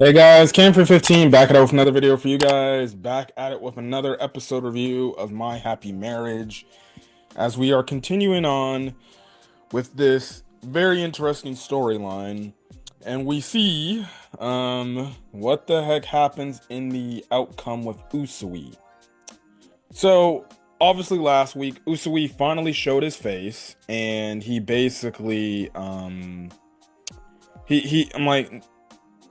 Hey guys, Cam for 15 back at it with another video for you guys. Back at it with another episode review of My Happy Marriage as we are continuing on with this very interesting storyline and we see what the heck happens in the outcome with Usui. So, obviously last week Usui finally showed his face and he basically he I'm like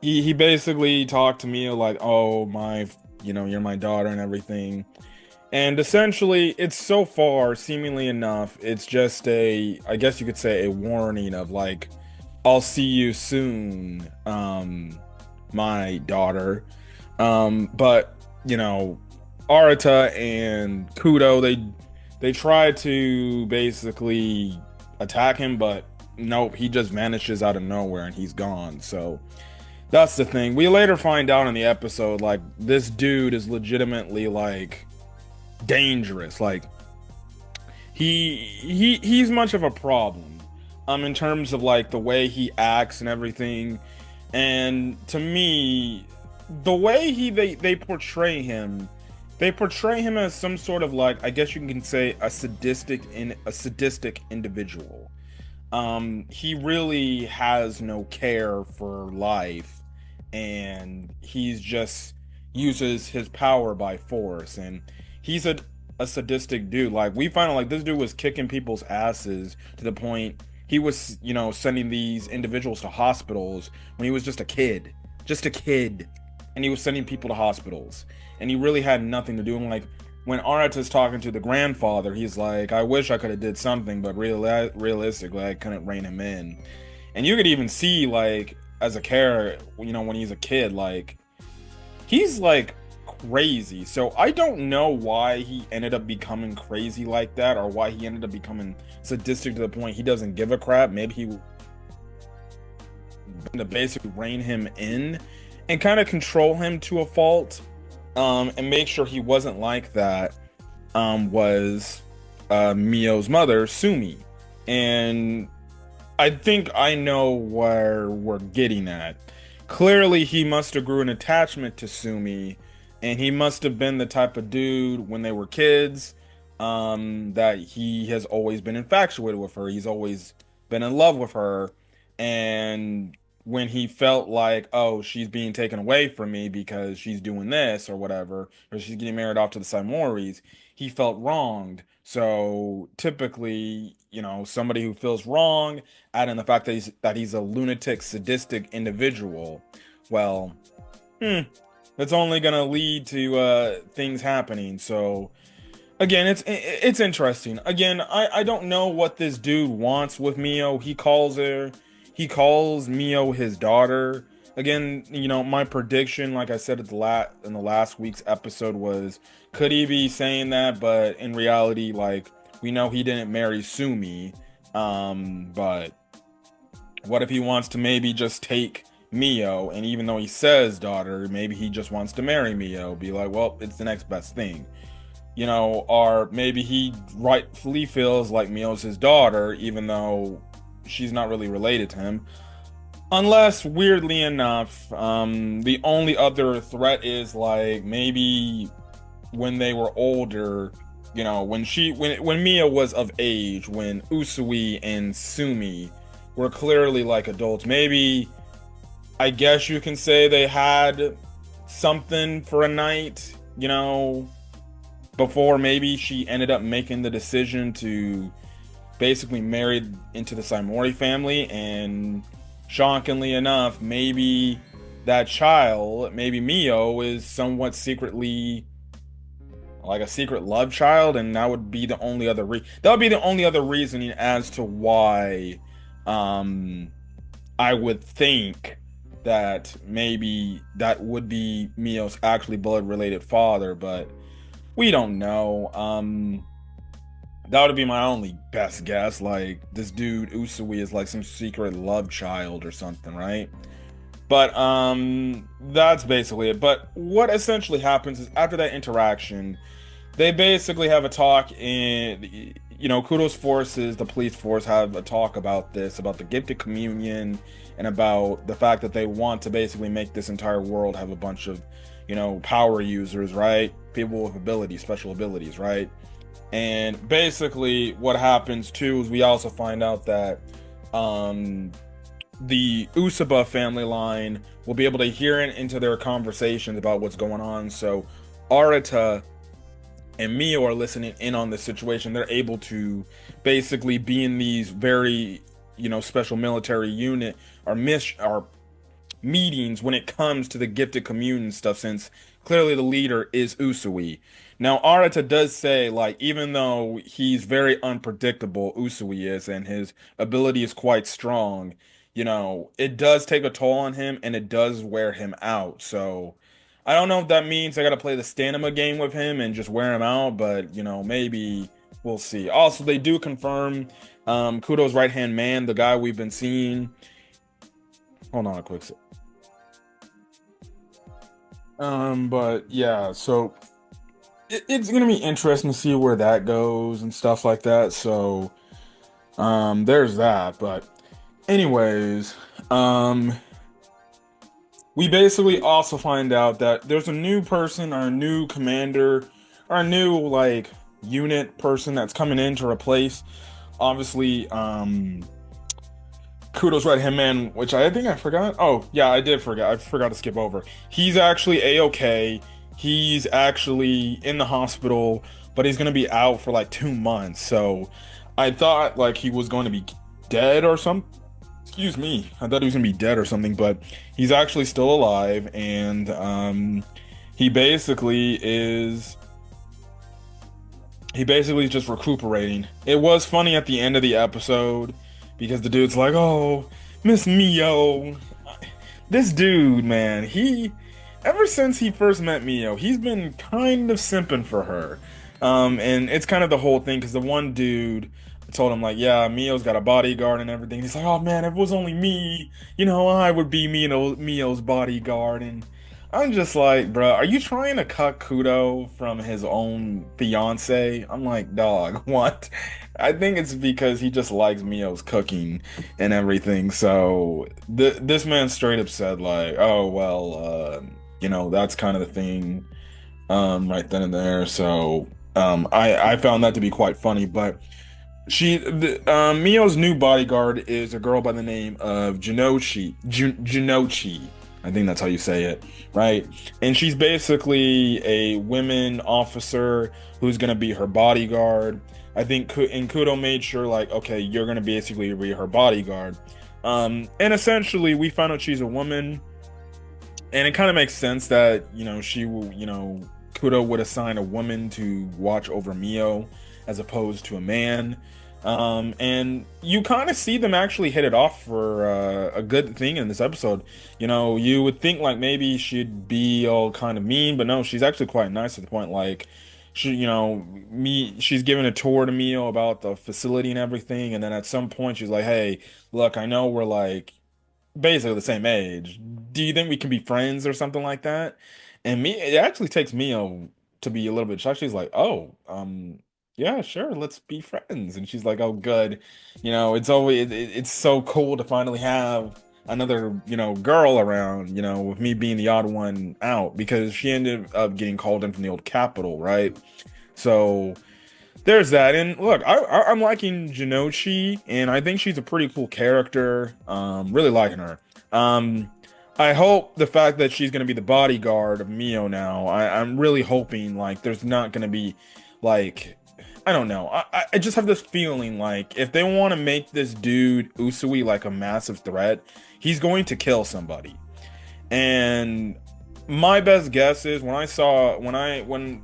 he basically talked to me like, oh my, you're my daughter and everything. And essentially, it's so far, seemingly enough, it's just I guess you could say a warning of like, I'll see you soon, my daughter. But Arata and Kudo, they try to basically attack him, but nope, he just vanishes out of nowhere and he's gone. So that's the thing. We later find out in the episode, like, this dude is legitimately, like, dangerous. Like, he's much of a problem, in terms of, like, the way he acts and everything. And to me, the way they portray him, they portray him as some sort of, like, I guess you can say a sadistic individual. He really has no care for life and he's just uses his power by force and he's a sadistic dude. Like we find out like this dude was kicking people's asses to the point he was, sending these individuals to hospitals when he was just a kid, and he was sending people to hospitals and he really had nothing to do. And like when Arata's talking to the grandfather, he's like, I wish I could have did something, but realistically I couldn't rein him in. And you could even see like as a character, when he's a kid, like he's like crazy. So I don't know why he ended up becoming crazy like that, or why he ended up becoming sadistic to the point he doesn't give a crap. Maybe he to basically rein him in and kind of control him to a fault, and make sure he wasn't like that, was Mio's mother, Sumi. And I think I know where we're getting at. Clearly, he must have grew an attachment to Sumi, and he must have been the type of dude when they were kids, that he has always been infatuated with her. He's always been in love with her, and when he felt like, oh, she's being taken away from me because she's doing this or whatever, or she's getting married off to the Saimoris, he felt wronged. So typically, somebody who feels wrong, add in the fact that he's a lunatic, sadistic individual, well, it's only gonna lead to things happening. So again, it's interesting. Again, I don't know what this dude wants with Mio. He calls Mio his daughter. Again, my prediction, like I said in the last week's episode, was could he be saying that? But in reality, like we know he didn't marry Sumi. But what if he wants to maybe just take Mio, and even though he says daughter, maybe he just wants to marry Mio, be like, well, it's the next best thing. Or maybe he rightfully feels like Mio's his daughter, even though she's not really related to him. Unless, weirdly enough, the only other threat is like maybe when they were older, when Mia was of age, when Usui and Sumi were clearly like adults, maybe I guess you can say they had something for a night, before maybe she ended up making the decision to basically marry into the Saimori family. And shockingly enough, maybe that child, maybe Mio, is somewhat secretly like a secret love child, and that would be the only other reasoning as to why I would think that maybe that would be Mio's actually blood related father, but we don't know. That would be my only best guess. Like this dude Usui is like some secret love child or something, right? But that's basically it. But what essentially happens is after that interaction, they basically have a talk, and Kudo's forces, the police force, have a talk about this, about the gifted communion, and about the fact that they want to basically make this entire world have a bunch of, power users, right? People with abilities, special abilities, right? And basically, what happens too is we also find out that um, the Usaba family line will be able to hear into their conversations about what's going on. So Arata and Mio are listening in on this situation. They're able to basically be in these very, special military unit or meetings when it comes to the gifted communion stuff, since clearly the leader is Usui. Now, Arata does say, like, even though he's very unpredictable, Usui is, and his ability is quite strong, it does take a toll on him and it does wear him out. So, I don't know if that means I gotta play the stamina game with him and just wear him out, but, maybe we'll see. Also, they do confirm Kudo's right-hand man, the guy we've been seeing. Hold on a quick sec. But yeah, so it's gonna be interesting to see where that goes and stuff like that. So, there's that. But, anyways, um, we basically also find out that there's a new person, or a new commander, or a new like unit person that's coming in to replace, obviously, Kudos right hand man, which I think I forgot. Oh, yeah, I did forget. I forgot to skip over. He's actually a-okay. He's actually in the hospital, but he's gonna be out for like 2 months. So I thought like he was going to be dead or something. Excuse me. I thought he was gonna be dead or something, but he's actually still alive, and he basically is he basically is just recuperating. It was funny at the end of the episode because the dude's like, "Oh, Miss Mio." This dude, man, ever since he first met Mio, he's been kind of simping for her. And it's kind of the whole thing because the one dude told him like, "Yeah, Mio's got a bodyguard and everything." He's like, "Oh man, if it was only me, I would be Mio's bodyguard." And I'm just like, bro, are you trying to cut Kudo from his own fiance? I'm like, dog, what? I think it's because he just likes Mio's cooking and everything. So this man straight up said like, "Oh well, that's kind of the thing, right then and there." So I found that to be quite funny, but. Mio's new bodyguard is a girl by the name of Jinochi. I think that's how you say it, right? And she's basically a women officer who's gonna be her bodyguard. I think and Kudo made sure like, okay, you're gonna basically be her bodyguard. And essentially we found out she's a woman, and it kind of makes sense that, she will, Kudo would assign a woman to watch over Mio as opposed to a man. And you kind of see them actually hit it off for a good thing in this episode. You would think like maybe she'd be all kind of mean, but no, she's actually quite nice to the point like she's giving a tour to Mio about the facility and everything, and then at some point she's like, "Hey, look, I know we're like basically the same age. Do you think we can be friends or something like that?" And it actually takes Mio to be a little bit shocked. She's like, "Oh, yeah, sure, let's be friends." And she's like, "Oh, good." It's so cool to finally have another, girl around, with me being the odd one out, because she ended up getting called in from the old Capitol, right? So there's that. And look, I'm liking Jinochi, and I think she's a pretty cool character. Really liking her. I hope the fact that she's gonna be the bodyguard of Mio now. I'm really hoping like there's not gonna be like, I don't know. I just have this feeling like if they want to make this dude Usui like a massive threat, he's going to kill somebody. And my best guess is when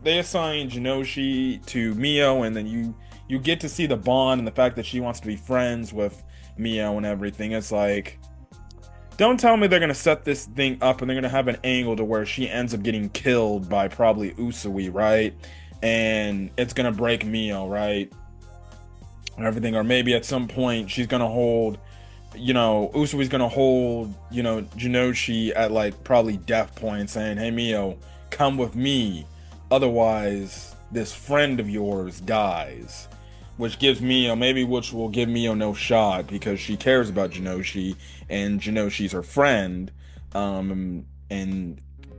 they assigned Jinoshi to Mio, and then you get to see the bond and the fact that she wants to be friends with Mio and everything. It's like, don't tell me they're gonna set this thing up and they're gonna have an angle to where she ends up getting killed by probably Usui, right? And it's gonna break Mio, right? And everything, or maybe at some point she's gonna hold, Usui's gonna hold, Jinochi at like probably death point, saying, "Hey Mio, come with me, otherwise this friend of yours dies." which gives Mio maybe which will give Mio no shot because she cares about Jinoshi and Jinoshi's her friend. And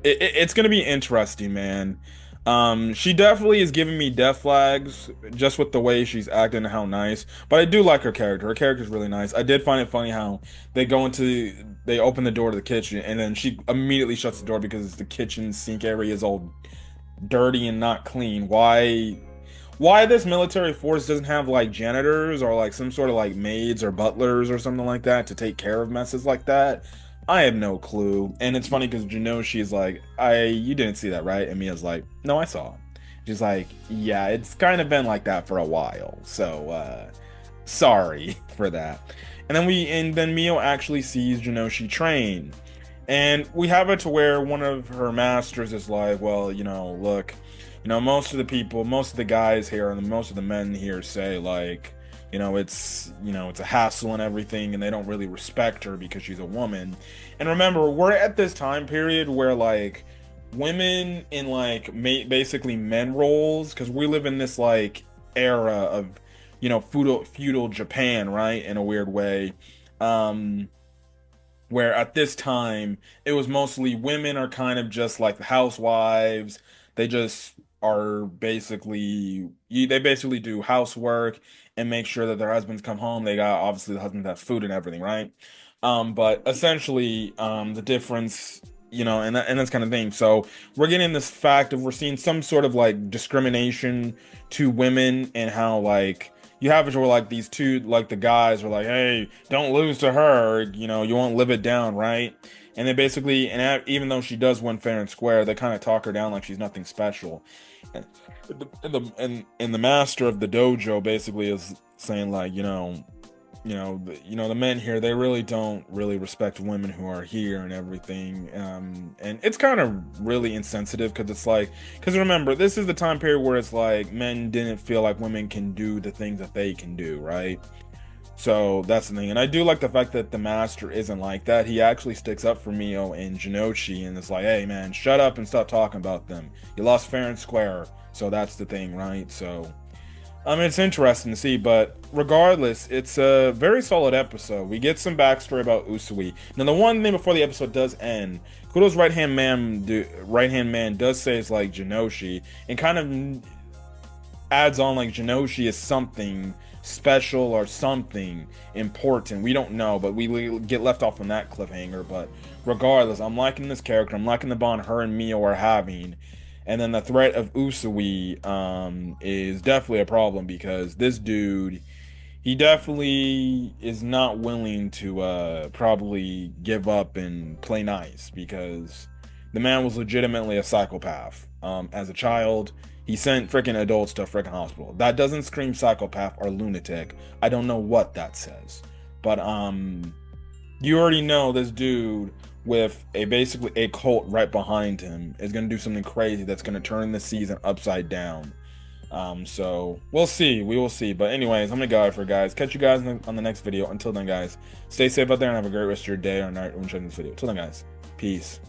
it's gonna be interesting, man. She definitely is giving me death flags just with the way she's acting and how nice. But I do like her character. Her character's really nice. I did find it funny how they open the door to the kitchen and then she immediately shuts the door because the kitchen sink area is all dirty and not clean. Why this military force doesn't have like janitors or like some sort of like maids or butlers or something like that to take care of messes like that? I have no clue. And it's funny because Jinoshi is like, you didn't see that, right? And Mia's like, no, I saw. She's like, yeah, it's kind of been like that for a while. So, sorry for that. And then Mio actually sees Jinoshi train. And we have it to where one of her masters is like, well, look, most of the people, most of the guys here and most of the men here say like, it's a hassle and everything, and they don't really respect her because she's a woman. And remember, we're at this time period where like women in like basically men roles, because we live in this like era of feudal Japan, right? In a weird way. Where at this time it was mostly women are kind of just like the housewives. They just are they basically do housework and make sure that their husbands come home. They got obviously the husbands have food and everything, right? But essentially, the difference, and that's kind of thing. So we're getting this fact of we're seeing some sort of like discrimination to women and how like you have it where like these two like the guys are like, hey, don't lose to her, you won't live it down, right? And they basically, even though she does win fair and square, they kind of talk her down like she's nothing special. And the master of the dojo basically is saying like, the men here, they really don't really respect women who are here and everything. And it's kind of really insensitive because remember, this is the time period where it's like men didn't feel like women can do the things that they can do, right? So that's the thing. And I do like the fact that the master isn't like that. He actually sticks up for Mio and Jinoshi and it's like, hey man, shut up and stop talking about them. You lost fair and square. So that's the thing, right? So it's interesting to see, but regardless, it's a very solid episode. We get some backstory about Usui. Now, the one thing before the episode does end, Kudo's right-hand man does say it's like Jinoshi, and kind of adds on like Jinoshi is something special or something important. We don't know, but we get left off on that cliffhanger. But regardless, I'm liking this character. I'm liking the bond her and Mio are having. And then the threat of Usui is definitely a problem because this dude, he definitely is not willing to probably give up and play nice because the man was legitimately a psychopath. As a child, he sent freaking adults to a freaking hospital. That doesn't scream psychopath or lunatic. I don't know what that says. But you already know this dude with basically a cult right behind him is going to do something crazy that's going to turn the season upside down. So we'll see. We will see. But anyways, I'm going to go out for guys. Catch you guys on the next video. Until then, guys, stay safe out there and have a great rest of your day or night when watching this video. Until then, guys, peace.